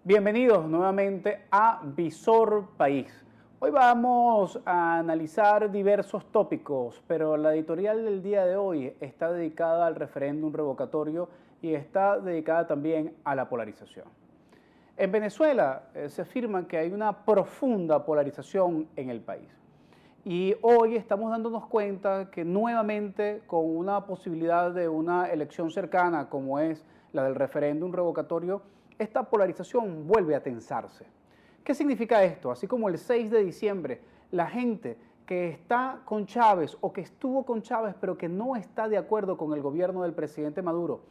Bienvenidos nuevamente a Visor País. Hoy vamos a analizar diversos tópicos, pero la editorial del día de hoy está dedicada al referéndum revocatorio y está dedicada también a la polarización. En Venezuela se afirma que hay una profunda polarización en el país. Y hoy estamos dándonos cuenta que nuevamente con una posibilidad de una elección cercana como es la del referéndum revocatorio, esta polarización vuelve a tensarse. ¿Qué significa esto? Así como el 6 de diciembre, la gente que está con Chávez o que estuvo con Chávez pero que no está de acuerdo con el gobierno del presidente Maduro,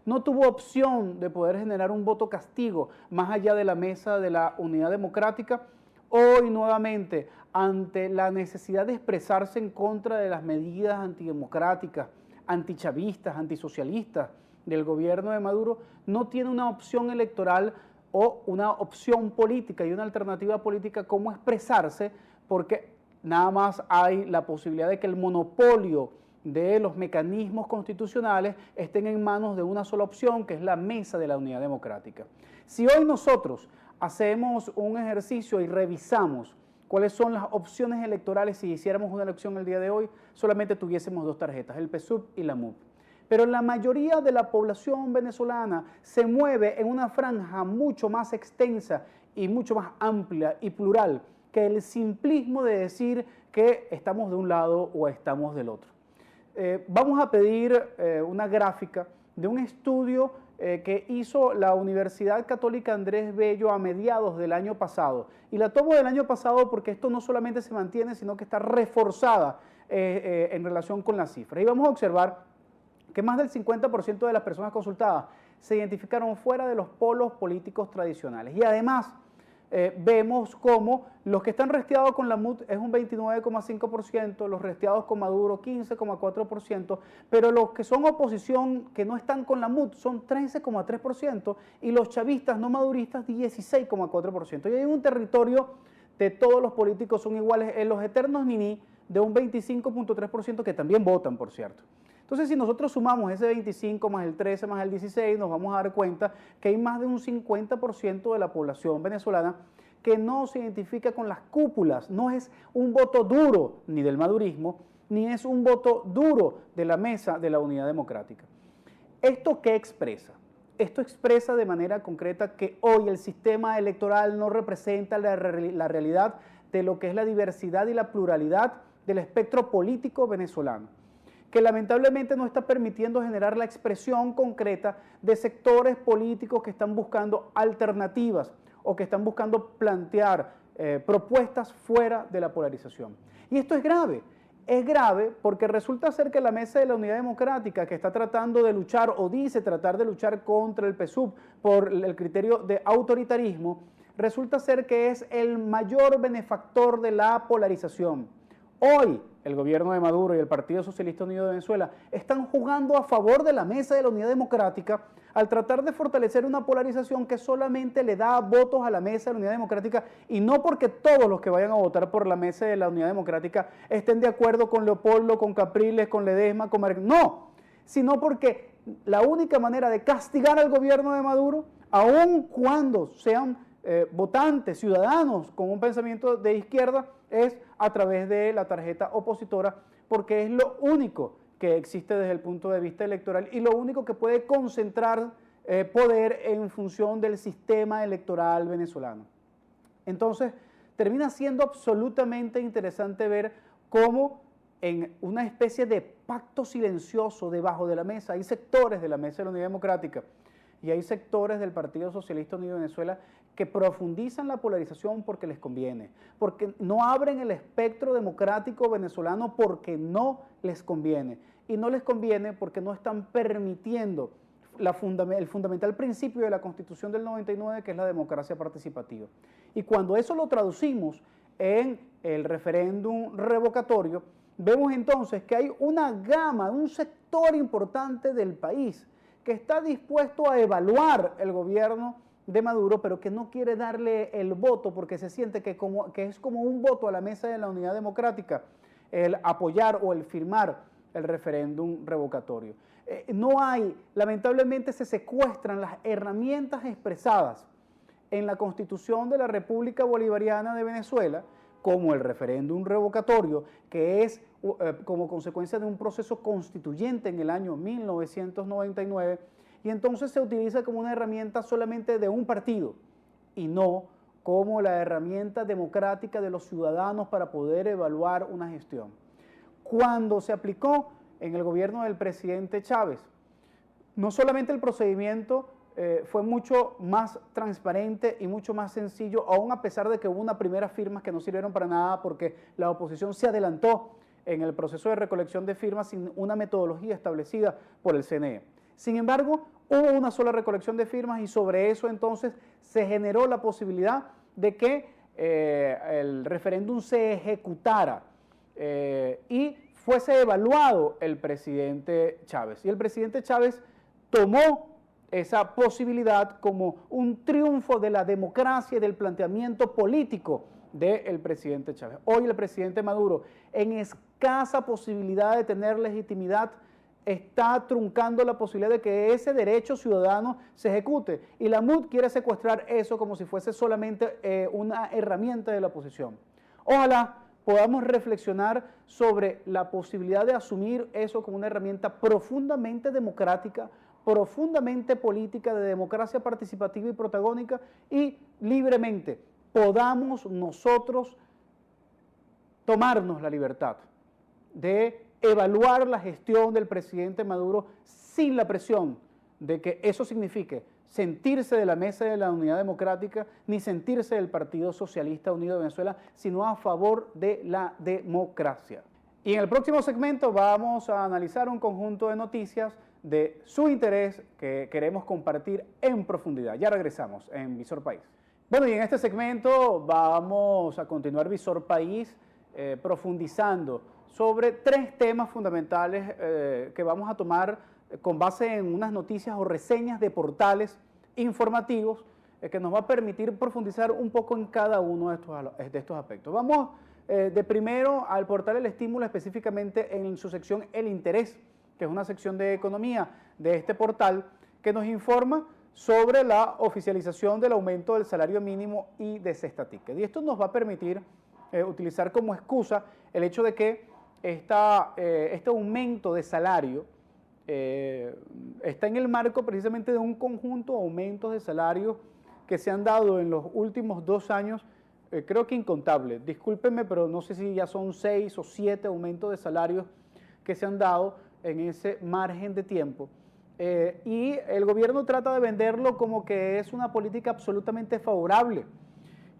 no tuvo opción de poder generar un voto castigo más allá de la mesa de la Unidad Democrática. Hoy nuevamente, ante la necesidad de expresarse en contra de las medidas antidemocráticas, antichavistas, antisocialistas del gobierno de Maduro, no tiene una opción electoral o una opción política y una alternativa política como expresarse, porque nada más hay la posibilidad de que el monopolio de los mecanismos constitucionales estén en manos de una sola opción, que es la mesa de la Unidad Democrática. Si hoy nosotros hacemos un ejercicio y revisamos cuáles son las opciones electorales si hiciéramos una elección el día de hoy, solamente tuviésemos dos tarjetas, el PSUV y la MUV. Pero la mayoría de la población venezolana se mueve en una franja mucho más extensa y mucho más amplia y plural que el simplismo de decir que estamos de un lado o estamos del otro. Vamos a pedir una gráfica de un estudio que hizo la Universidad Católica Andrés Bello a mediados del año pasado. Y la tomo del año pasado porque esto no solamente se mantiene, sino que está reforzada en relación con las cifras. Y vamos a observar que más del 50% de las personas consultadas se identificaron fuera de los polos políticos tradicionales. Y además vemos cómo los que están resteados con la MUD es un 29,5%, los resteados con Maduro 15,4%, pero los que son oposición que no están con la MUD son 13,3% y los chavistas no maduristas 16,4%. Y hay un territorio de todos los políticos son iguales en los eternos niní de un 25,3% que también votan, por cierto. Entonces, si nosotros sumamos ese 25 más el 13 más el 16, nos vamos a dar cuenta que hay más de un 50% de la población venezolana que no se identifica con las cúpulas, no es un voto duro ni del madurismo, ni es un voto duro de la mesa de la Unidad Democrática. ¿Esto qué expresa? Esto expresa de manera concreta que hoy el sistema electoral no representa la realidad de lo que es la diversidad y la pluralidad del espectro político venezolano, que lamentablemente no está permitiendo generar la expresión concreta de sectores políticos que están buscando alternativas o que están buscando plantear propuestas fuera de la polarización. Y esto es grave porque resulta ser que la mesa de la Unidad Democrática, que está tratando de luchar o dice tratar de luchar contra el PSUV por el criterio de autoritarismo, resulta ser que es el mayor benefactor de la polarización. Hoy el gobierno de Maduro y el Partido Socialista Unido de Venezuela están jugando a favor de la mesa de la Unidad Democrática al tratar de fortalecer una polarización que solamente le da votos a la mesa de la Unidad Democrática, y no porque todos los que vayan a votar por la mesa de la Unidad Democrática estén de acuerdo con Leopoldo, con Capriles, con Ledesma, con no, sino porque la única manera de castigar al gobierno de Maduro, aun cuando sean votantes, ciudadanos con un pensamiento de izquierda, es a través de la tarjeta opositora, porque es lo único que existe desde el punto de vista electoral y lo único que puede concentrar poder en función del sistema electoral venezolano. Entonces, termina siendo absolutamente interesante ver cómo en una especie de pacto silencioso debajo de la mesa hay sectores de la mesa de la Unidad Democrática y hay sectores del Partido Socialista Unido de Venezuela que profundizan la polarización porque les conviene, porque no abren el espectro democrático venezolano porque no les conviene. Y no les conviene porque no están permitiendo el fundamental principio de la Constitución del 99, que es la democracia participativa. Y cuando eso lo traducimos en el referéndum revocatorio, vemos entonces que hay una gama, un sector importante del país que está dispuesto a evaluar el gobierno de Maduro, pero que no quiere darle el voto porque se siente que es como un voto a la mesa de la Unidad Democrática, el apoyar o el firmar el referéndum revocatorio. No hay, lamentablemente se secuestran las herramientas expresadas en la Constitución de la República Bolivariana de Venezuela, como el referéndum revocatorio, que es como consecuencia de un proceso constituyente en el año 1999, y entonces se utiliza como una herramienta solamente de un partido y no como la herramienta democrática de los ciudadanos para poder evaluar una gestión. Cuando se aplicó en el gobierno del presidente Chávez, no solamente el procedimiento fue mucho más transparente y mucho más sencillo, aún a pesar de que hubo unas primeras firmas que no sirvieron para nada porque la oposición se adelantó en el proceso de recolección de firmas sin una metodología establecida por el CNE. Sin embargo, hubo una sola recolección de firmas y sobre eso entonces se generó la posibilidad de que el referéndum se ejecutara y fuese evaluado el presidente Chávez. Y el presidente Chávez tomó esa posibilidad como un triunfo de la democracia y del planteamiento político del presidente Chávez. Hoy el presidente Maduro, en escasa posibilidad de tener legitimidad, está truncando la posibilidad de que ese derecho ciudadano se ejecute. Y la MUD quiere secuestrar eso como si fuese solamente una herramienta de la oposición. Ojalá podamos reflexionar sobre la posibilidad de asumir eso como una herramienta profundamente democrática, profundamente política, de democracia participativa y protagónica, y libremente podamos nosotros tomarnos la libertad de evaluar la gestión del presidente Maduro sin la presión de que eso signifique sentirse de la mesa de la unidad democrática ni sentirse del Partido Socialista Unido de Venezuela, sino a favor de la democracia. Y en el próximo segmento vamos a analizar un conjunto de noticias de su interés que queremos compartir en profundidad. Ya regresamos en Visor País. Bueno, y en este segmento vamos a continuar Visor País profundizando sobre tres temas fundamentales que vamos a tomar con base en unas noticias o reseñas de portales informativos que nos va a permitir profundizar un poco en cada uno de estos aspectos. Vamos de primero al portal El Estímulo, específicamente en su sección El Interés, que es una sección de economía de este portal, que nos informa sobre la oficialización del aumento del salario mínimo y de cesta ticket. Y esto nos va a permitir utilizar como excusa el hecho de que este aumento de salario está en el marco precisamente de un conjunto de aumentos de salarios que se han dado en los últimos 2 años, creo que incontables. Discúlpenme, pero no sé si ya son 6 o 7 aumentos de salarios que se han dado en ese margen de tiempo. Y el gobierno trata de venderlo como que es una política absolutamente favorable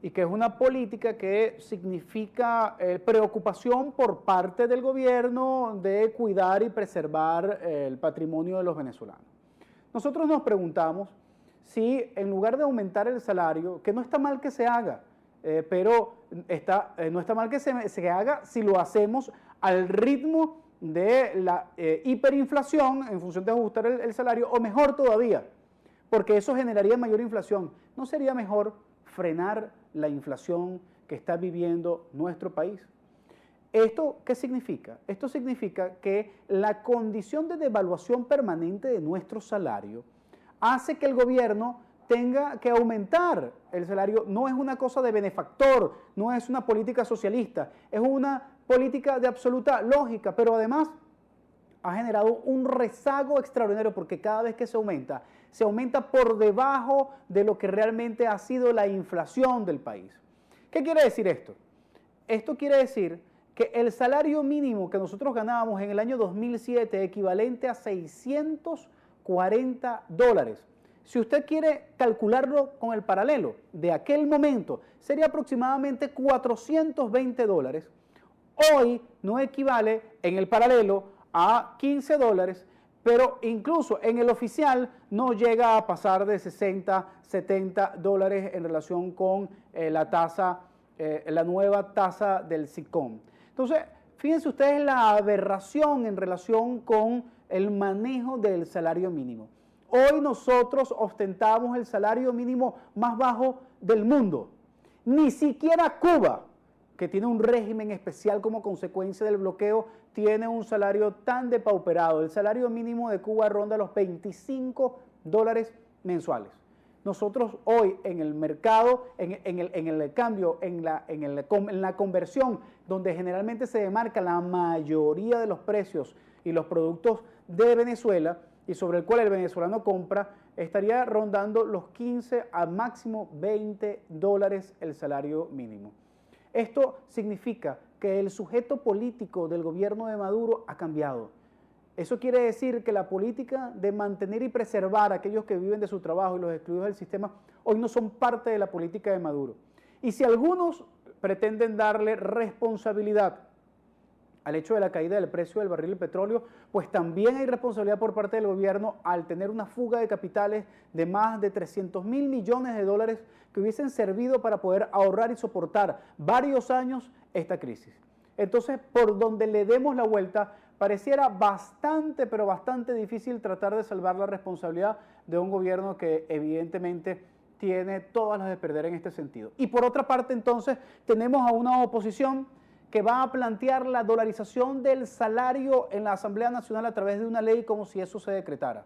y que es una política que significa preocupación por parte del gobierno de cuidar y preservar el patrimonio de los venezolanos. Nosotros nos preguntamos si en lugar de aumentar el salario, que no está mal que se haga, pero no está mal que se haga si lo hacemos al ritmo de la hiperinflación en función de ajustar el salario, o mejor todavía, porque eso generaría mayor inflación. ¿No sería mejor frenar la inflación que está viviendo nuestro país? ¿Esto qué significa? Esto significa que la condición de devaluación permanente de nuestro salario hace que el gobierno tenga que aumentar el salario. No es una cosa de benefactor, no es una política socialista, es una política de absoluta lógica, pero además ha generado un rezago extraordinario porque cada vez que se aumenta por debajo de lo que realmente ha sido la inflación del país. ¿Qué quiere decir esto? Esto quiere decir que el salario mínimo que nosotros ganábamos en el año 2007, equivalente a $640, si usted quiere calcularlo con el paralelo de aquel momento, sería aproximadamente $420. Hoy no equivale en el paralelo a $15, pero incluso en el oficial no llega a pasar de $60, $70 en relación con la nueva tasa del SICOM. Entonces, fíjense ustedes la aberración en relación con el manejo del salario mínimo. Hoy nosotros ostentamos el salario mínimo más bajo del mundo. Ni siquiera Cuba, que tiene un régimen especial como consecuencia del bloqueo, tiene un salario tan depauperado. El salario mínimo de Cuba ronda los $25 mensuales. nosotros hoy en el mercado, en el cambio, en la conversión, donde generalmente se demarca la mayoría de los precios y los productos de Venezuela y sobre el cual el venezolano compra, estaría rondando los 15 a máximo $20 el salario mínimo. Esto significa que el sujeto político del gobierno de Maduro ha cambiado. Eso quiere decir que la política de mantener y preservar a aquellos que viven de su trabajo y los excluidos del sistema hoy no son parte de la política de Maduro. Y si algunos pretenden darle responsabilidad al hecho de la caída del precio del barril de petróleo, pues también hay responsabilidad por parte del gobierno al tener una fuga de capitales de más de 300.000 millones de dólares que hubiesen servido para poder ahorrar y soportar varios años esta crisis. Entonces, por donde le demos la vuelta, pareciera bastante, pero bastante difícil tratar de salvar la responsabilidad de un gobierno que evidentemente tiene todas las de perder en este sentido. Y por otra parte, entonces, tenemos a una oposición que va a plantear la dolarización del salario en la Asamblea Nacional a través de una ley como si eso se decretara.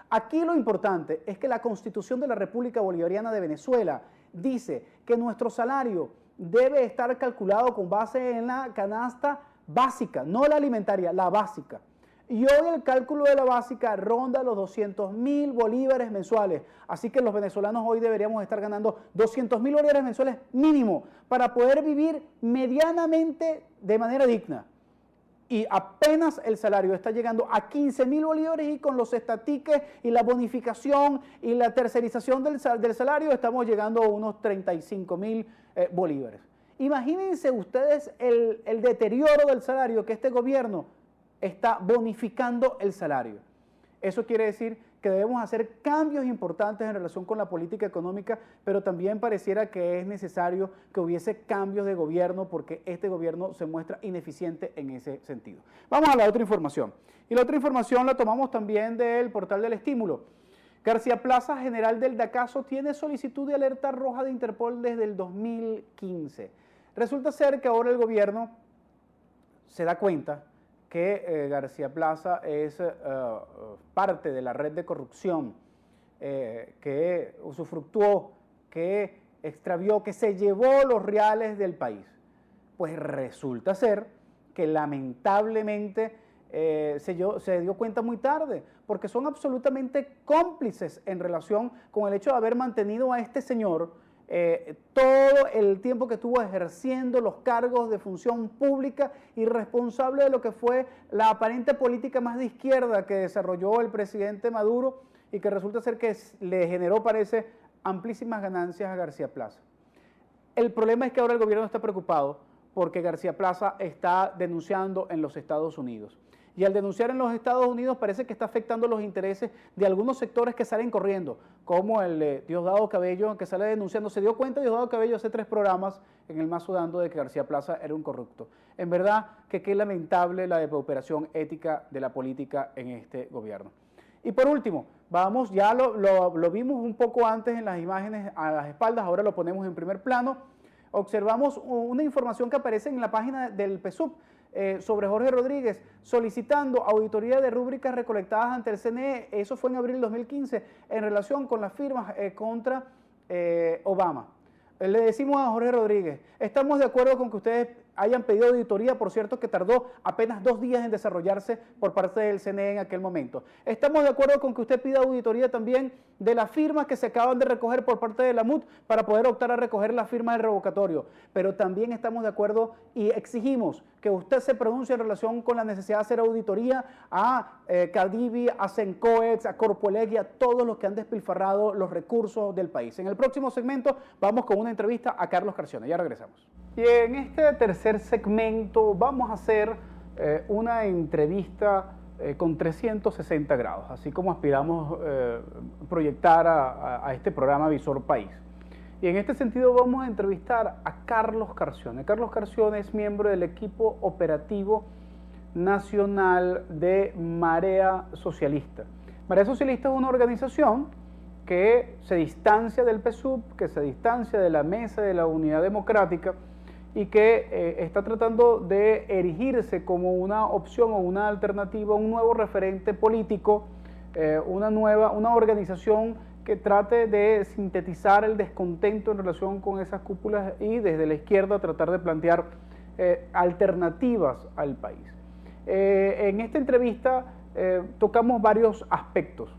Aquí lo importante es que la Constitución de la República Bolivariana de Venezuela dice que nuestro salario debe estar calculado con base en la canasta básica, no la alimentaria, la básica. Y hoy el cálculo de la básica ronda los 200.000 bolívares mensuales. Así que los venezolanos hoy deberíamos estar ganando 200.000 bolívares mensuales mínimo para poder vivir medianamente de manera digna. Y apenas el salario está llegando a 15.000 bolívares y con los estatiques y la bonificación y la tercerización del salario estamos llegando a unos 35.000 bolívares. Imagínense ustedes el deterioro del salario que este gobierno está bonificando el salario. Eso quiere decir que debemos hacer cambios importantes en relación con la política económica, pero también pareciera que es necesario que hubiese cambios de gobierno porque este gobierno se muestra ineficiente en ese sentido. Vamos a la otra información. Y la otra información la tomamos también del portal del Estímulo. García Plaza, general del DACASO, tiene solicitud de alerta roja de Interpol desde el 2015. Resulta ser que ahora el gobierno se da cuenta que García Plaza es parte de la red de corrupción que usufructuó, que extravió, que se llevó los reales del país. Pues resulta ser que lamentablemente se dio cuenta muy tarde, porque son absolutamente cómplices en relación con el hecho de haber mantenido a este señor todo el tiempo que estuvo ejerciendo los cargos de función pública y responsable de lo que fue la aparente política más de izquierda que desarrolló el presidente Maduro y que resulta ser que le generó, parece, amplísimas ganancias a García Plaza. El problema es que ahora el gobierno está preocupado porque García Plaza está denunciando en los Estados Unidos. Y al denunciar en los Estados Unidos parece que está afectando los intereses de algunos sectores que salen corriendo, como el de Diosdado Cabello, que sale denunciando. Se dio cuenta Diosdado Cabello hace 3 programas en el Mazo dando de que García Plaza era un corrupto. En verdad que qué lamentable la depauperación ética de la política en este gobierno. Y por último, vamos, ya lo vimos un poco antes en las imágenes a las espaldas, ahora lo ponemos en primer plano. Observamos una información que aparece en la página del PSUV, sobre Jorge Rodríguez, solicitando auditoría de rúbricas recolectadas ante el CNE. Eso fue en abril de 2015, en relación con las firmas contra Obama. Le decimos a Jorge Rodríguez, estamos de acuerdo con que ustedes hayan pedido auditoría, por cierto, que tardó apenas 2 días en desarrollarse por parte del CNE en aquel momento. Estamos de acuerdo con que usted pida auditoría también de las firmas que se acaban de recoger por parte de la MUT para poder optar a recoger la firma del revocatorio. Pero también estamos de acuerdo y exigimos que usted se pronuncie en relación con la necesidad de hacer auditoría a Cadivi, a Sencoex, a Corpoelec y a todos los que han despilfarrado los recursos del país. En el próximo segmento vamos con una entrevista a Carlos Carcione. Ya regresamos. Y en este tercer segmento vamos a hacer una entrevista con 360 grados, así como aspiramos proyectar a este programa Visor País. Y en este sentido vamos a entrevistar a Carlos Carcione. Carlos Carcione es miembro del equipo operativo nacional de Marea Socialista. Marea Socialista es una organización que se distancia del PSUV, que se distancia de la Mesa de la Unidad Democrática y que está tratando de erigirse como una opción o una alternativa, un nuevo referente político, una organización que trate de sintetizar el descontento en relación con esas cúpulas y desde la izquierda tratar de plantear alternativas al país. En esta entrevista tocamos varios aspectos,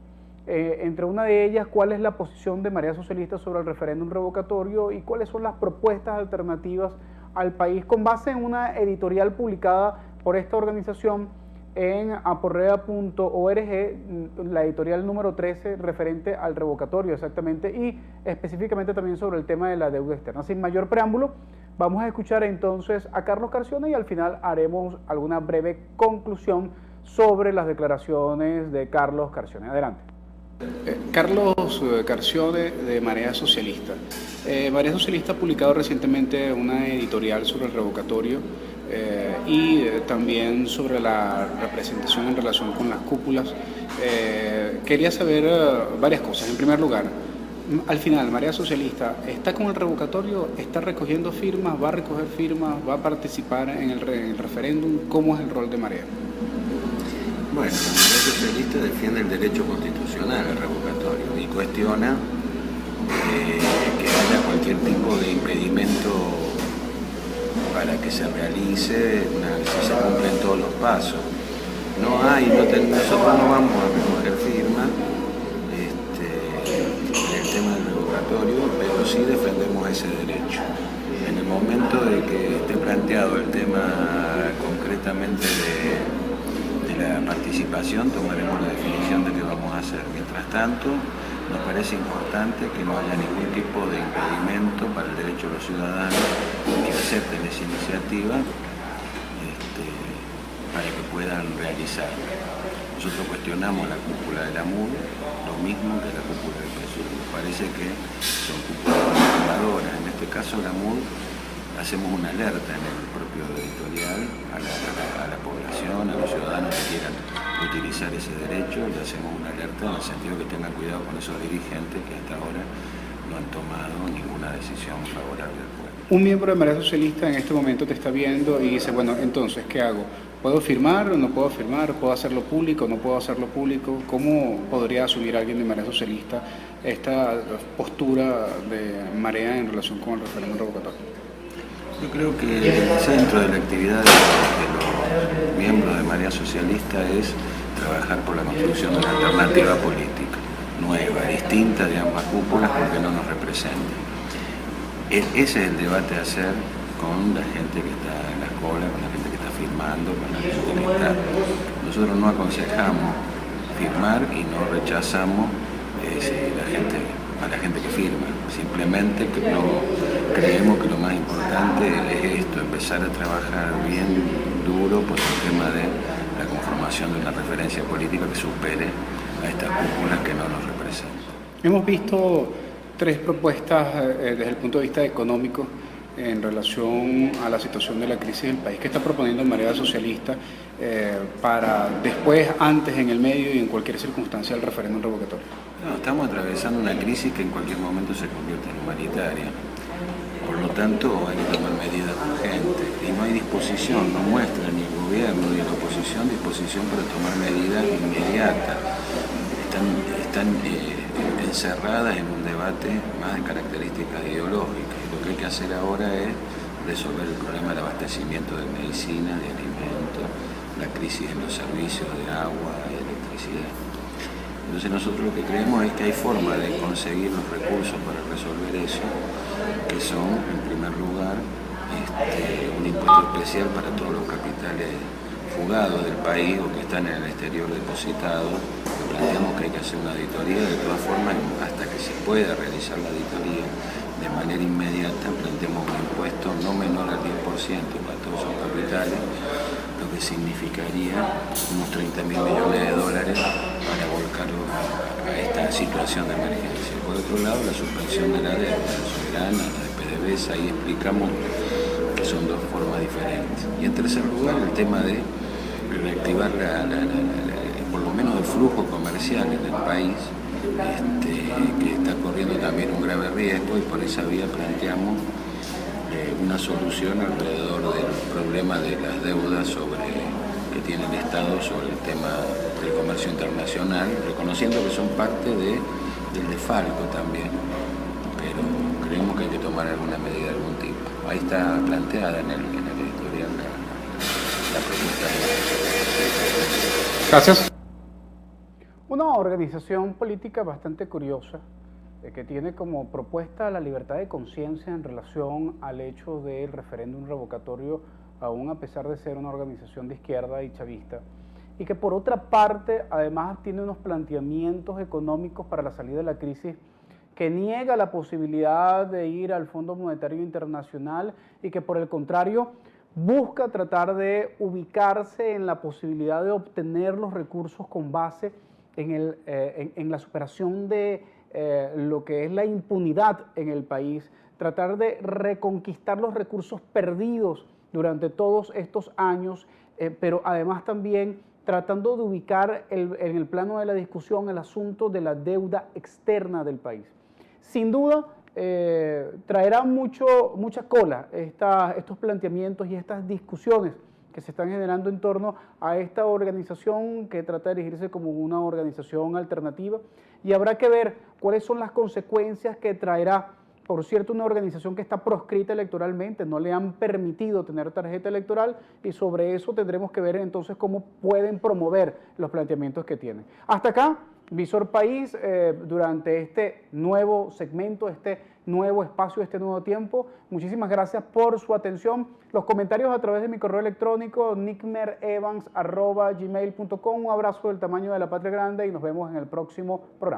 entre una de ellas cuál es la posición de Marea Socialista sobre el referéndum revocatorio y cuáles son las propuestas alternativas al país con base en una editorial publicada por esta organización en aporrea.org, la editorial número 13 referente al revocatorio exactamente y específicamente también sobre el tema de la deuda externa. Sin mayor preámbulo, vamos a escuchar entonces a Carlos Carcione y al final haremos alguna breve conclusión sobre las declaraciones de Carlos Carcione. Adelante. Carlos Carcione de Marea Socialista. Marea Socialista ha publicado recientemente una editorial sobre el revocatorio y también sobre la representación en relación con las cúpulas. Quería saber varias cosas. En primer lugar, al final, Marea Socialista está con el revocatorio, está recogiendo firmas, va a recoger firmas, va a participar en el referéndum. ¿Cómo es el rol de Marea? Bueno, la Marea Socialista defiende el derecho constitucional al revocatorio y cuestiona que haya cualquier tipo de impedimento para que se realice, si se cumplen todos los pasos. Nosotros no vamos a recoger firmas en el tema del revocatorio, pero sí defendemos ese derecho. En el momento de que esté planteado el tema concretamente de la participación, tomaremos la definición de qué vamos a hacer. Mientras tanto, nos parece importante que no haya ningún tipo de impedimento para el derecho de los ciudadanos que acepten esa iniciativa para que puedan realizarla. Nosotros cuestionamos la cúpula de la MUD, lo mismo que la cúpula del PSUV. Nos parece que son cúpulas manipuladoras. En este caso, la MUD hacemos una alerta en el propio editorial a la población, a los ciudadanos que quieran utilizar ese derecho, le hacemos una alerta en el sentido que tengan cuidado con esos dirigentes que hasta ahora no han tomado ninguna decisión favorable al pueblo. Un miembro de Marea Socialista en este momento te está viendo y dice, bueno, entonces, ¿qué hago? ¿Puedo firmar o no puedo firmar? ¿Puedo hacerlo público o no puedo hacerlo público? ¿Cómo podría asumir alguien de Marea Socialista esta postura de Marea en relación con el referéndum revocatorio? Yo creo que el centro de la actividad de los miembros de Marea Socialista es trabajar por la construcción de una alternativa política, nueva, distinta de ambas cúpulas porque no nos representa. Ese es el debate a hacer con la gente que está en la escuela, con la gente que está firmando, con la gente que está... Nosotros no aconsejamos firmar y no rechazamos a la gente que firma. Simplemente que no creemos que lo más importante es esto, empezar a trabajar bien duro por el tema de la conformación de una referencia política que supere a estas cúpulas que no nos representan. Hemos visto tres propuestas desde el punto de vista económico en relación a la situación de la crisis del país que está proponiendo Marea Socialista para después, antes, en el medio y en cualquier circunstancia del referéndum revocatorio. No, estamos atravesando una crisis que en cualquier momento se convierte en humanitaria. Por lo tanto, hay que tomar medidas urgentes y no hay disposición, no muestra ni el gobierno ni la oposición disposición para tomar medidas inmediatas. Están encerradas en un debate más de características ideológicas. Y lo que hay que hacer ahora es resolver el problema del abastecimiento de medicina, de alimentos, la crisis en los servicios de agua y electricidad. Entonces nosotros lo que creemos es que hay forma de conseguir los recursos para resolver eso, que son, en primer lugar, un impuesto especial para todos los capitales fugados del país o que están en el exterior depositados. Planteamos que hay que hacer una auditoría, de todas formas, hasta que se pueda realizar la auditoría de manera inmediata, planteamos un impuesto no menor al 10% para todos esos capitales, lo que significaría unos 30.000 millones de dólares para volcarlo a esta situación de emergencia. Por otro lado, la suspensión de la deuda soberana, la de PDVSA, ahí explicamos que son dos formas diferentes. Y en tercer lugar, el tema de reactivar por lo menos el flujo comercial en el país, que está corriendo también un grave riesgo, y por esa vía planteamos una solución alrededor del problema de las deudas que tiene el Estado sobre el tema del comercio internacional, reconociendo que son parte de del desfalco también, pero creemos que hay que tomar alguna medida de algún tipo. Ahí está planteada en el editorial la propuesta de... Gracias. Una organización política bastante curiosa que tiene como propuesta la libertad de conciencia en relación al hecho del referéndum revocatorio, aún a pesar de ser una organización de izquierda y chavista, y que por otra parte además tiene unos planteamientos económicos para la salida de la crisis que niega la posibilidad de ir al Fondo Monetario Internacional y que por el contrario busca tratar de ubicarse en la posibilidad de obtener los recursos con base en la superación de lo que es la impunidad en el país, tratar de reconquistar los recursos perdidos durante todos estos años, pero además también tratando de ubicar en el plano de la discusión el asunto de la deuda externa del país. Sin duda, traerá mucha cola estos planteamientos y estas discusiones que se están generando en torno a esta organización que trata de erigirse como una organización alternativa, y habrá que ver cuáles son las consecuencias que traerá. Por cierto, una organización que está proscrita electoralmente, no le han permitido tener tarjeta electoral, y sobre eso tendremos que ver entonces cómo pueden promover los planteamientos que tienen. Hasta acá, Visor País, durante este nuevo segmento, este nuevo espacio, este nuevo tiempo. Muchísimas gracias por su atención. Los comentarios a través de mi correo electrónico nickmerevans@gmail.com. Un abrazo del tamaño de la patria grande y nos vemos en el próximo programa.